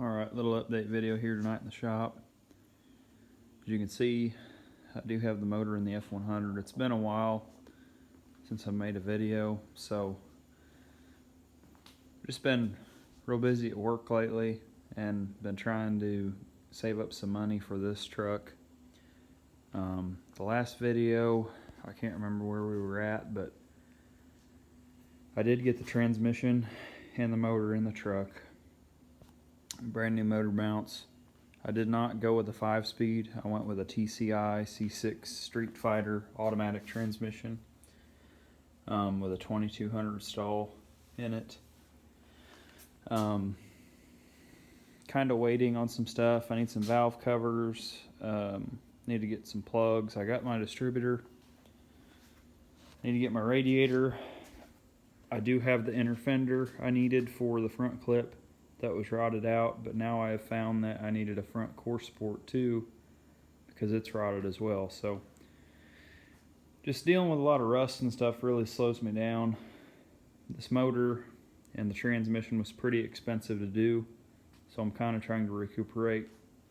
Alright, little update video here tonight in the shop. As you can see, I do have the motor in the f100. It's been a while since I made a video, so I've just been real busy at work lately and been trying to save up some money for this truck. The last video, I can't remember where we were at, but I did get the transmission and the motor in the truck. Brand new motor mounts. I did not go with the 5-speed. I went with a TCI C6 Street Fighter automatic transmission with a 2200 stall in it. Kind of waiting on some stuff. I need some valve covers. Need to get some plugs. I got my distributor. Need to get my radiator. I do have the inner fender I needed for the front clip that was rotted out, but now I have found that I needed a front core support too because it's rotted as well. So just dealing with a lot of rust and stuff really slows me down. This motor and the transmission was pretty expensive to do, so I'm kind of trying to recuperate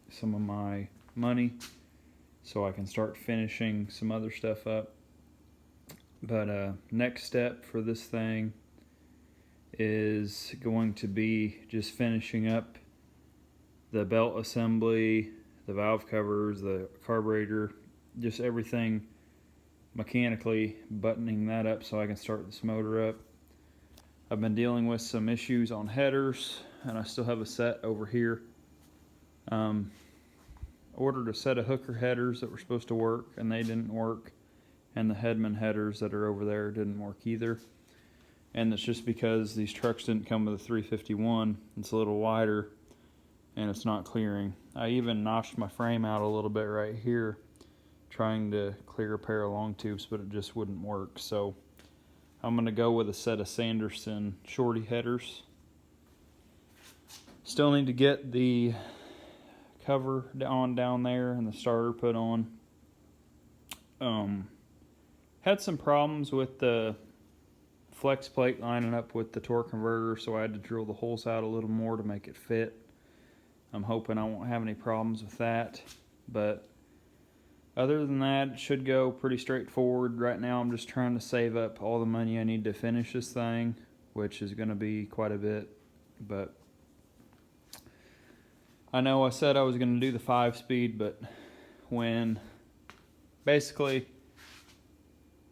some of my money so I can start finishing some other stuff up. But next step for this thing is going to be just finishing up the belt assembly, the valve covers, the carburetor, just everything mechanically, buttoning that up so I can start this motor up. I've been dealing with some issues on headers, and I still have a set over here. Ordered a set of hooker headers that were supposed to work, and they didn't work, and the Headman headers that are over there didn't work either. And it's just because these trucks didn't come with a 351. It's a little wider and it's not clearing. I even notched my frame out a little bit right here trying to clear a pair of long tubes, but it just wouldn't work. So I'm going to go with a set of Sanderson shorty headers. Still need to get the cover on down there and the starter put on. Had some problems with the flex plate lining up with the torque converter, so I had to drill the holes out a little more to make it fit. I'm hoping I won't have any problems with that, but other than that, it should go pretty straightforward. Right now I'm just trying to save up all the money I need to finish this thing, which is going to be quite a bit. But I know I said I was going to do the 5-speed, but when basically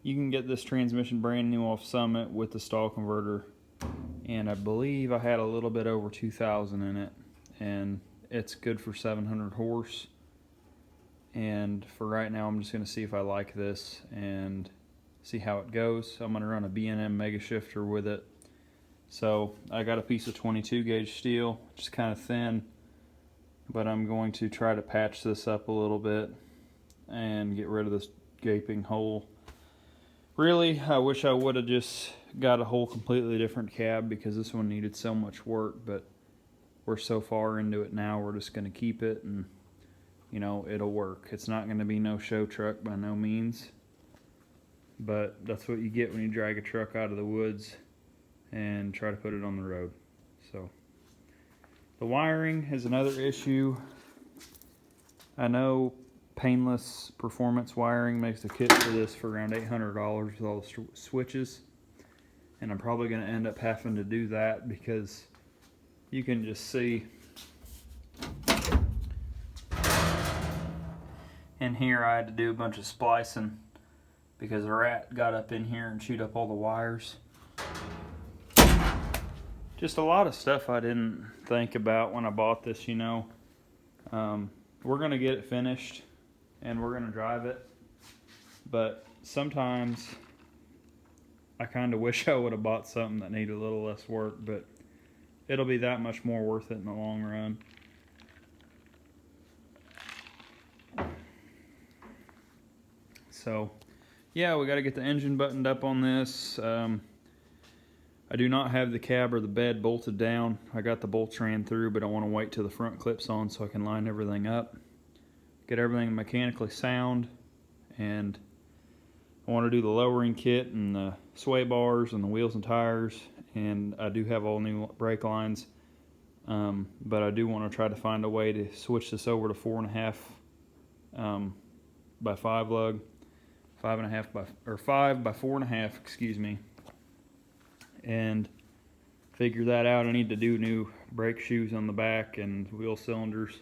you can get this transmission brand new off Summit with the stall converter, and I believe I had a little bit over 2,000 in it, and it's good for 700 horse. And for right now, I'm just going to see if I like this and see how it goes. I'm going to run a B&M mega shifter with it. So I got a piece of 22 gauge steel, just kind of thin, but I'm going to try to patch this up a little bit and get rid of this gaping hole. Really, I wish I would have just got a whole completely different cab because this one needed so much work, but we're so far into it now, we're just going to keep it and, you know, it'll work. It's not going to be no show truck by no means, but that's what you get when you drag a truck out of the woods and try to put it on the road. So the wiring is another issue. I know Painless Performance Wiring makes the kit for this for around $800 with all the switches, and I'm probably going to end up having to do that because you can just see in here I had to do a bunch of splicing because a rat got up in here and chewed up all the wires. Just a lot of stuff I didn't think about when I bought this, you know. We're going to get it finished and we're going to drive it, but sometimes I kind of wish I would have bought something that needed a little less work, but it'll be that much more worth it in the long run. So yeah, we got to get the engine buttoned up on this. I do not have the cab or the bed bolted down. I got the bolts ran through, but I want to wait till the front clip's on so I can line everything up, get everything mechanically sound, and I want to do the lowering kit and the sway bars and the wheels and tires, and I do have all new brake lines. But I do want to try to find a way to switch this over to 4.5 by 5 lug, 5.5 by, or 5 by 4.5, excuse me, and figure that out. I need to do new brake shoes on the back and wheel cylinders,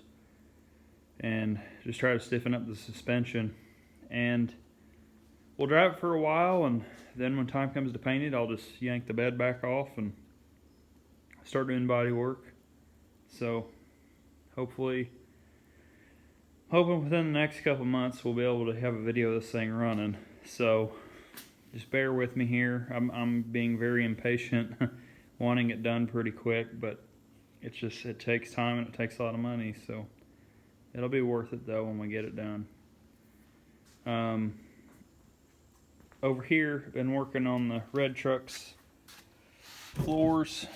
and just try to stiffen up the suspension. And we'll drive it for a while, and then when time comes to paint it, I'll just yank the bed back off and start doing body work. So hoping within the next couple months we'll be able to have a video of this thing running. So just bear with me here. I'm being very impatient, wanting it done pretty quick, but it takes time and it takes a lot of money. So it'll be worth it though when we get it done. Over here, been working on the red truck's floors.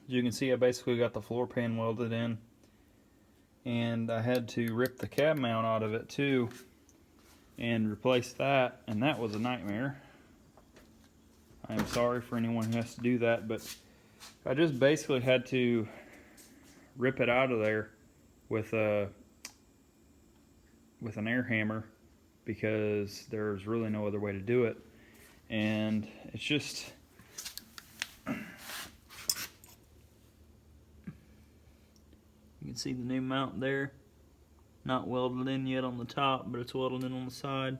As you can see, I basically got the floor pan welded in, and I had to rip the cab mount out of it too and replace that, and that was a nightmare. I am sorry for anyone who has to do that, but I just basically had to rip it out of there with an air hammer, because there's really no other way to do it. And it's just, you can see the new mount there, not welded in yet on the top, but it's welded in on the side.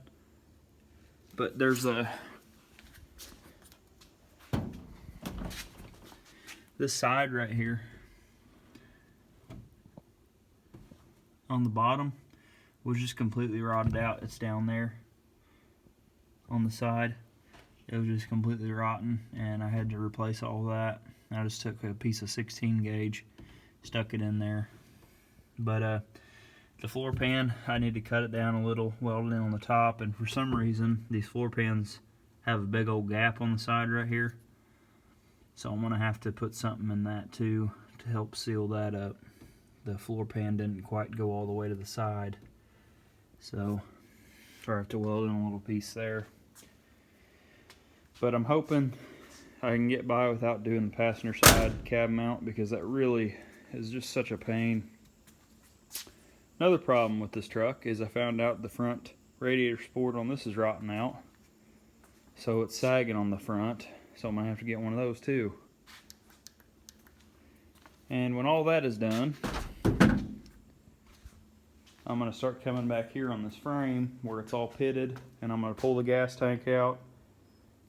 But there's this side right here on the bottom was just completely rotted out. It's down there on the side. It was just completely rotten, and I had to replace all that. I just took a piece of 16 gauge, stuck it in there. But the floor pan, I need to cut it down a little, weld it in on the top, and for some reason these floor pans have a big old gap on the side right here. So I'm gonna have to put something in that too to help seal that up. The floor pan didn't quite go all the way to the side, so I have to weld in a little piece there. But I'm hoping I can get by without doing the passenger side cab mount, because that really is just such a pain. Another problem with this truck is I found out the front radiator support on this is rotting out, so it's sagging on the front, so I'm gonna have to get one of those too. And when all that is done, I'm going to start coming back here on this frame where it's all pitted, and I'm going to pull the gas tank out,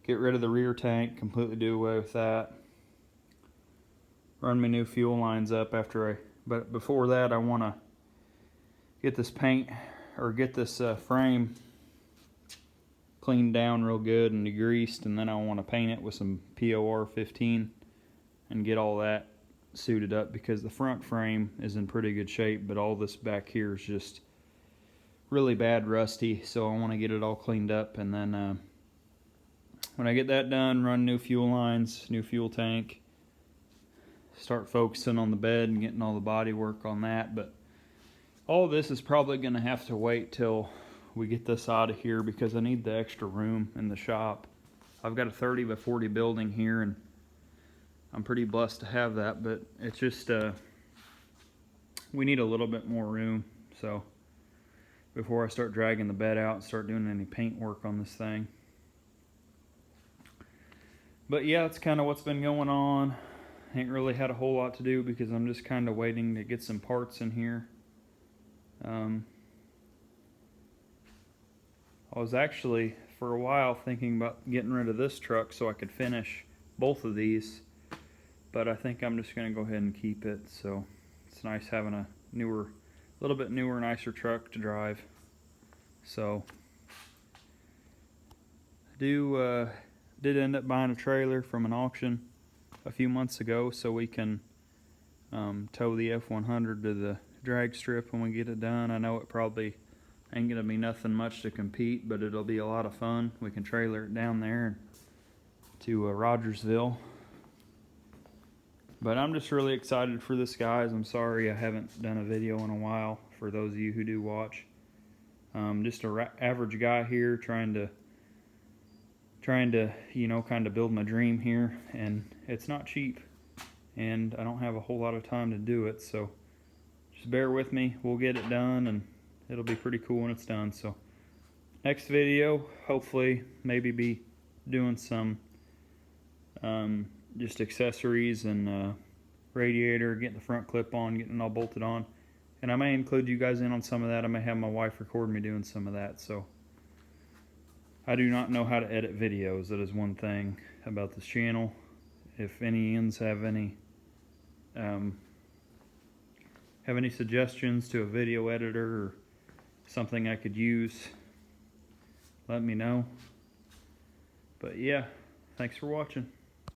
get rid of the rear tank, completely do away with that, run my new fuel lines up but before that I want to get this paint, or get this frame cleaned down real good and degreased, and then I want to paint it with some POR 15 and get all that suited up, because the front frame is in pretty good shape, but all this back here is just really bad rusty. So I want to get it all cleaned up, and then when I get that done, run new fuel lines, new fuel tank, start focusing on the bed and getting all the body work on that. But all this is probably going to have to wait till we get this out of here, because I need the extra room in the shop. I've got a 30 by 40 building here, and I'm pretty blessed to have that, but it's just we need a little bit more room. So before I start dragging the bed out and start doing any paint work on this thing. But yeah, that's kind of what's been going on. Ain't really had a whole lot to do, because I'm just kind of waiting to get some parts in here. I was actually for a while thinking about getting rid of this truck so I could finish both of these, but I think I'm just going to go ahead and keep it. So it's nice having a little bit newer, nicer truck to drive. So I did end up buying a trailer from an auction a few months ago, so we can tow the f100 to the drag strip when we get it done. I know it probably ain't gonna be nothing much to compete, but it'll be a lot of fun. We can trailer it down there to Rogersville. But I'm just really excited for this, guys. I'm sorry I haven't done a video in a while, for those of you who do watch. Just a average guy here trying to you know, kind of build my dream here, and it's not cheap. and I don't have a whole lot of time to do it, so just bear with me. We'll get it done, and it'll be pretty cool when it's done. So next video, hopefully maybe be doing some just accessories and radiator, getting the front clip on, getting it all bolted on. And I may include you guys in on some of that. I may have my wife record me doing some of that. So I do not know how to edit videos. That is one thing about this channel. If any ends have any suggestions to a video editor or something I could use, let me know. But yeah, thanks for watching.